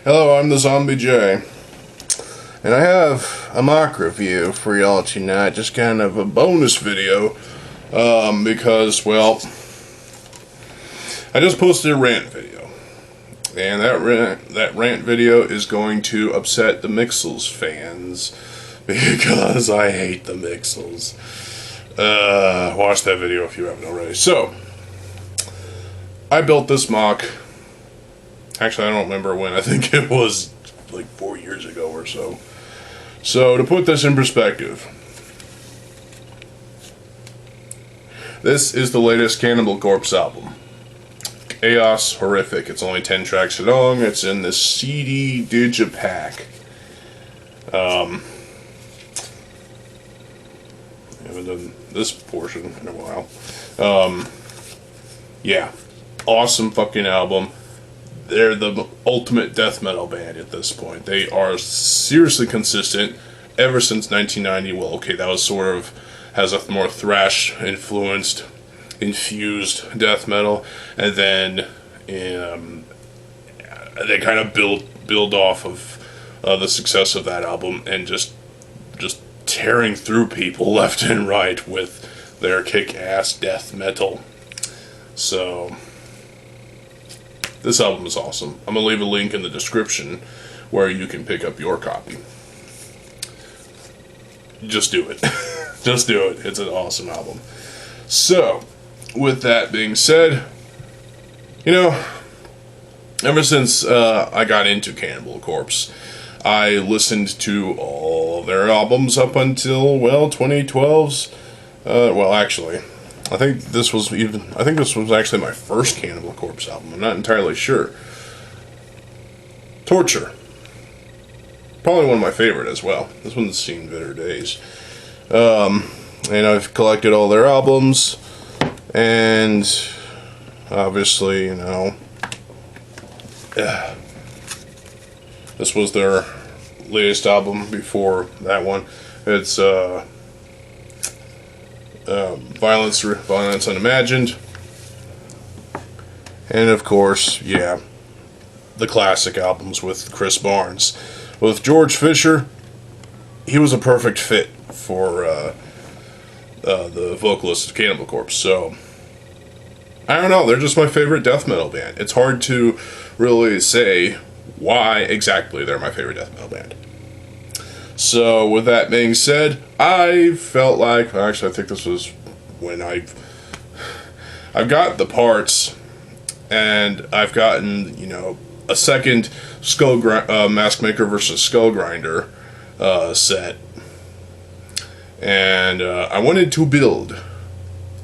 Hello, I'm TheZOMBIEJ, and I have a mock review for y'all tonight, just kind of a bonus video, because, well, I just posted a rant video, and that rant video is going to upset the Mixels fans, because I hate the Mixels. Watch that video if you haven't already. So, I built this mock. Actually, I don't remember when. I think it was like 4 years ago or so. So, to put this in perspective, this is the latest Cannibal Corpse album. Chaos Horrific. It's only 10 tracks long. It's in the CD Digipack. I haven't done this portion in a while. Yeah. Awesome fucking album. They're the ultimate death metal band at this point. They are seriously consistent ever since 1990. Well, okay, that was sort of has a more thrash infused death metal, and then they kind of build off of the success of that album and just tearing through people left and right with their kick-ass death metal. So this album is awesome. I'm going to leave a link in the description where you can pick up your copy. Just do it. Just do it. It's an awesome album. So, with that being said, you know, ever since I got into Cannibal Corpse, I listened to all their albums up until, well, 2012's, well, actually, I think this was actually my first Cannibal Corpse album. I'm not entirely sure. Torture. Probably one of my favorite as well. This one's seen better days. And I've collected all their albums. And obviously, you know, this was their latest album before that one. It's Violence Unimagined, and of course, yeah, the classic albums with Chris Barnes. With George Fisher, he was a perfect fit for the vocalist of Cannibal Corpse. So, I don't know, they're just my favorite death metal band. It's hard to really say why exactly they're my favorite death metal band. So, with that being said, I felt like, actually, I think this was when I've got the parts, and I've gotten, you know, a second Mask Maker versus Skull Grinder set, and I wanted to build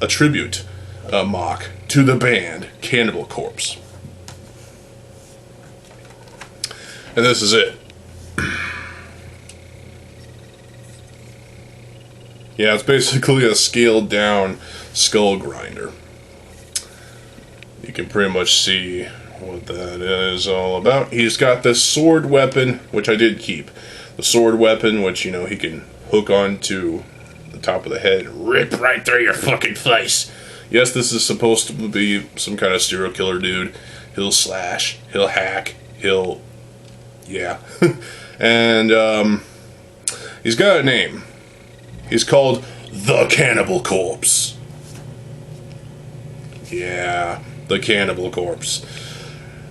a tribute mock to the band Cannibal Corpse, and this is it. Yeah, it's basically a scaled down Skull Grinder. You can pretty much see what that is all about. He's got this sword weapon, which I did keep. The sword weapon, which, you know, he can hook onto the top of the head and rip right through your fucking face. Yes, this is supposed to be some kind of serial killer dude. He'll slash, he'll hack, yeah. And, he's got a name. He's called the Cannibal Corpse. Yeah, the Cannibal Corpse.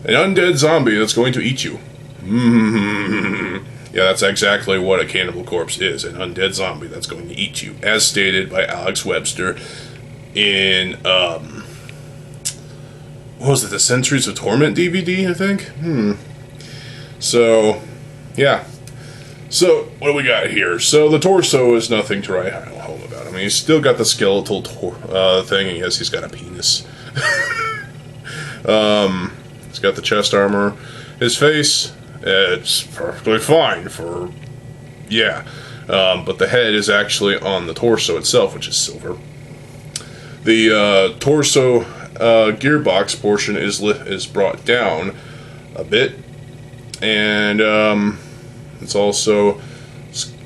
An undead zombie that's going to eat you. Yeah, that's exactly what a Cannibal Corpse is. An undead zombie that's going to eat you. As stated by Alex Webster in, what was it, the Centuries of Torment DVD, I think? So, yeah. So, what do we got here? So, the torso is nothing to write home about. I mean, he's still got the skeletal thing, and yes, he's got a penis. He's got the chest armor. His face, it's perfectly fine for, yeah. But the head is actually on the torso itself, which is silver. The torso gearbox portion is brought down a bit, and it's also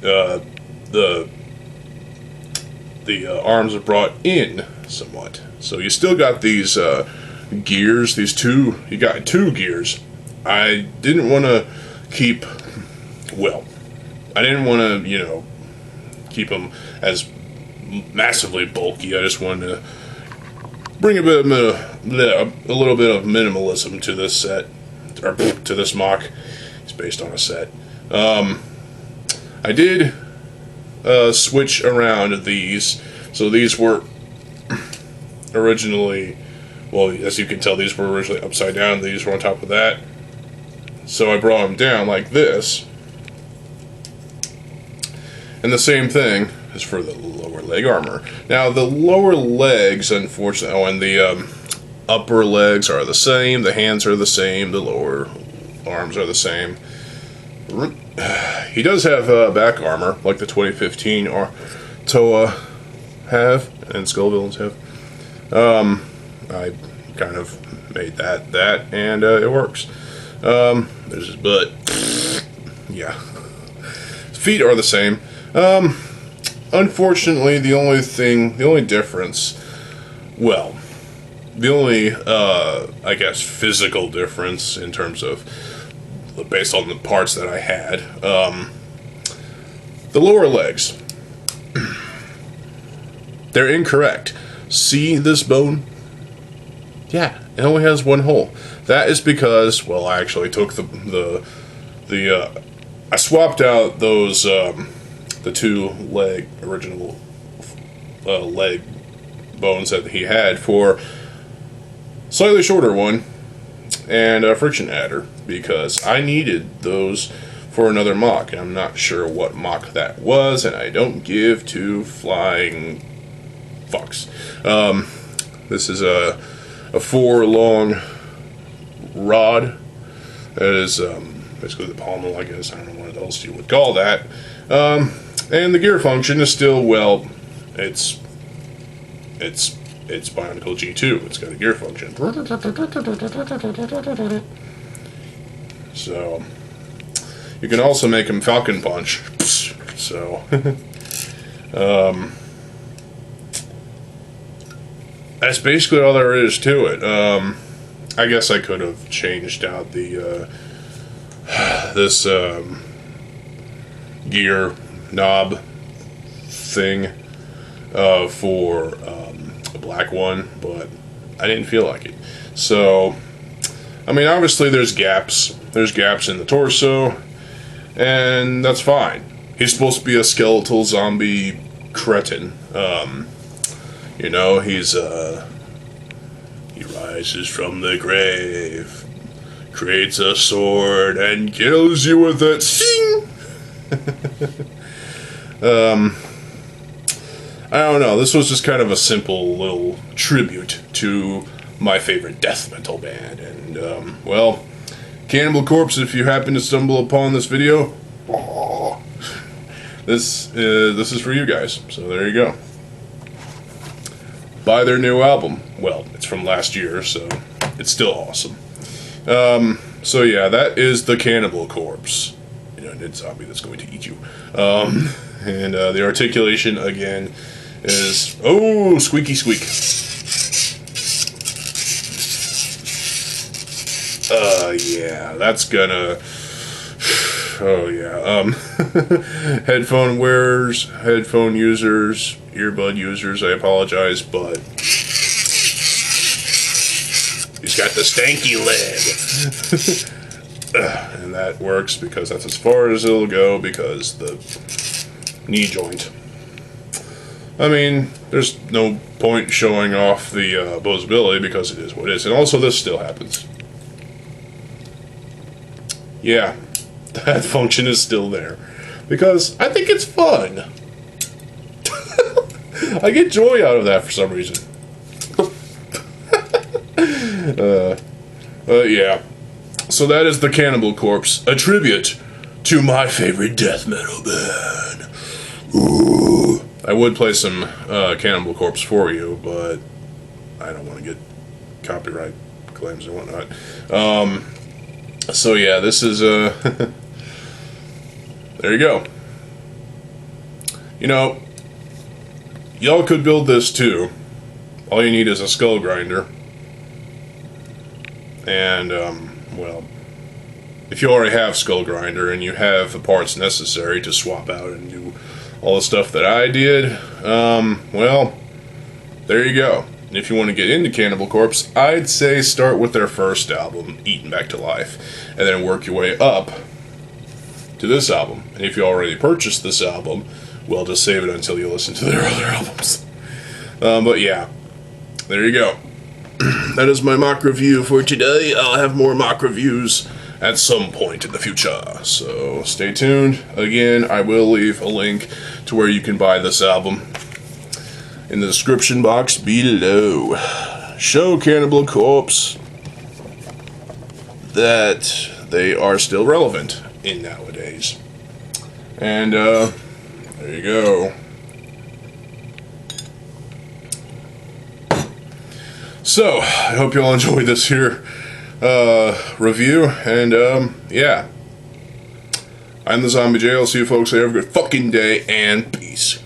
the arms are brought in somewhat. So you still got these gears. You got two gears I didn't want to keep, well, I didn't want to, you know, keep them as massively bulky. I just wanted to bring a little bit of minimalism to this set, or to this MOC. It's based on a set. I did switch around these. So these were originally, well, as you can tell, these were originally upside down. These were on top of that. So I brought them down like this. And the same thing is for the lower leg armor. Now, the lower legs, unfortunately, and the upper legs are the same. The hands are the same. The lower arms are the same. He does have back armor, like the 2015 Toa have, and Skull Villains have. I kind of made that, and it works. There's his butt. Yeah. Feet are the same. Unfortunately, the only difference, well, the only, I guess, physical difference in terms of, based on the parts that I had, the lower legs, they're incorrect. See this bone? Yeah, it only has one hole. That is because, well, I actually took I swapped out those, the two original leg bones that he had for slightly shorter one and a friction adder, because I needed those for another MOC, and I'm not sure what MOC that was, and I don't give two flying fucks. This is a 4-long rod that is basically the pommel, I guess. I don't know what else you would call that. And the gear function is still, well, it's Bionicle G2. It's got a gear function. So you can also make him Falcon Punch. So that's basically all there is to it. I guess I could have changed out the this gear knob thing for a black one, but I didn't feel like it. So, I mean, obviously there's gaps. There's gaps in the torso, and that's fine. He's supposed to be a skeletal zombie cretin. You know, he rises from the grave, creates a sword, and kills you with it. Sing! I don't know, this was just kind of a simple little tribute to my favorite death metal band, and, well, Cannibal Corpse, if you happen to stumble upon this video, this is for you guys, so there you go. Buy their new album. Well, it's from last year, so it's still awesome. So yeah, that is the Cannibal Corpse. You know, a zombie that's going to eat you. And the articulation, again, is... Oh, squeaky squeak. Yeah, that's gonna... Oh, yeah. Headphone wearers, headphone users, earbud users, I apologize, but... He's got the stanky leg. And that works because that's as far as it'll go, because the knee joint. I mean, there's no point showing off the posability because it is what it is. And also, this still happens. Yeah, that function is still there. Because I think it's fun. I get joy out of that for some reason. Yeah. So that is the Cannibal Corpse, a tribute to my favorite death metal band. Ooh. I would play some Cannibal Corpse for you, but I don't want to get copyright claims and whatnot. So yeah, this is there you go. You know, y'all could build this too. All you need is a skull grinder. And, well, if you already have Skull Grinder and you have the parts necessary to swap out and do all the stuff that I did, well, there you go. And if you want to get into Cannibal Corpse, I'd say start with their first album, Eaten Back to Life, and then work your way up to this album. And if you already purchased this album, well, just save it until you listen to their other albums. But yeah, there you go. That is my mock review for today. I'll have more mock reviews at some point in the future, so stay tuned. Again, I will leave a link to where you can buy this album in the description box below. Show Cannibal Corpse that they are still relevant in nowadays. And there you go. So, I hope you all enjoyed this here review, and yeah. I'm TheZOMBIEJ. I'll see you folks later. Have a good fucking day, and peace.